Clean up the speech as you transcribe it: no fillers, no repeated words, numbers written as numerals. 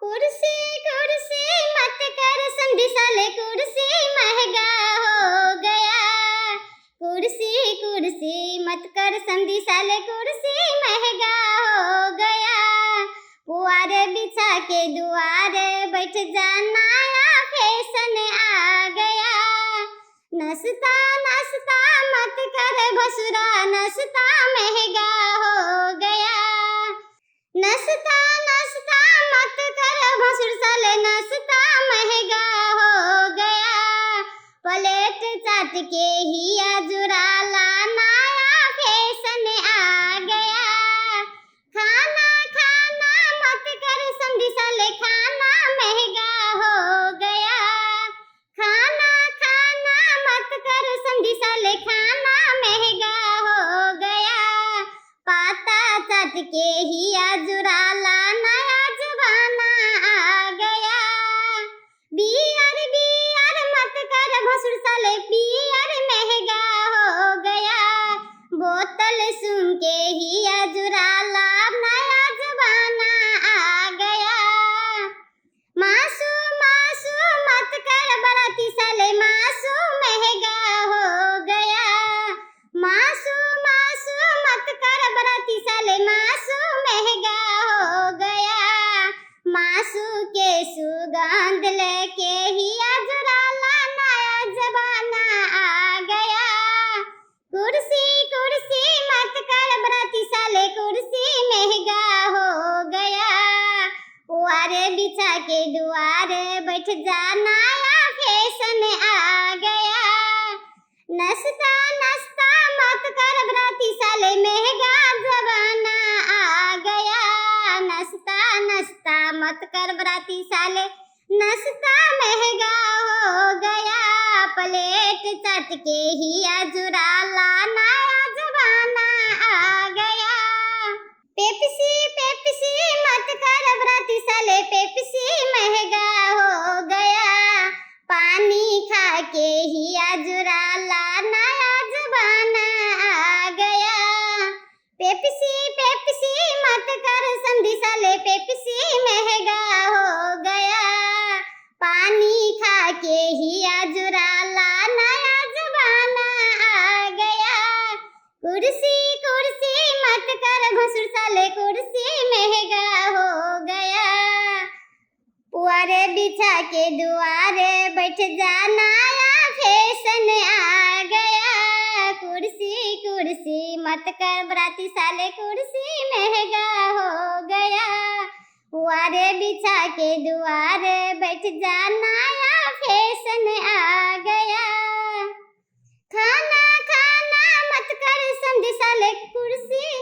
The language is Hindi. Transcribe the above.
कुर्सी कुर्सी मत कर संधि साले, कुर्सी महंगा हो गया। कुर्सी कुर्सी मत कर संधि साले, कुर्सी महंगा हो गया। पुआरे बिछा के दुआरे बैठ जा, नया फैशन आ गया। नाश्ता नाश्ता मत कर भसुरा, नाश्ता महंगा हो गया। नाश्ता नाश्ता मत कर भसुर साले, नाश्ता महंगा हो गया। प्लेट चाट के हिया जुराला, नया फैशन आ गया। खाना खाना मत कर संधि साले, खाना महंगा हो गया। खाना खाना मत कर संधि साले, खाना महंगा हो गया। पाता चाट के हिया जुराला, नया जमाना आ गया। बियर बियर मत कर भसुर साले, बियर महंगा हो गया। बोतल सुन के हिया जुराला, नया जमाना आ गया। मासू मासू मत कर बराती साले, मासू महंगा हो गया। मासू मासू मत कर बराती साले, मासू महंगा हो गया। मासू के सुगंध लेके हिया जुराला, नया जमाना आ गया। कुर्सी कुर्सी मत कर बराती साले, कुर्सी महंगा हो गया। पुआरे बिछा के दुआरे बैठ जा, नया फैशन आ गया। नाश्ता नाश्ता मत कर बराती साले, महंगा जमाना आ गया। नाश्ता नाश्ता मत कर बराती साले, नाश्ता महंगा हो गया। प्लेट चाट के हिया जुराला, नया जमाना आ गया। पेप्सी पेप्सी मत कर बराती साले, पेप्सी महंगा हो गया। पानी खा के हिया जुराला, नया जमाना आ गया। पेप्सी पेप्सी मत कर संधि साले, पेप्सी महंगा हो गया। पानी खा के हिया जुराला, नया जमाना आ गया। कुर्सी कुर्सी मत कर भसुर साले, कुर्सी महंगा हो गया। पुआरे बिछा के दुआरे बैठ जा, नया फैशन आ गया। कुर्सी कुर्सी मत कर बराती साले, कुर्सी महंगा हो गया। पुआरे बिछा के दुआरे बैठ जा, नया फैशन आ गया। खाना खाना मत कर संधि साले, कुर्सी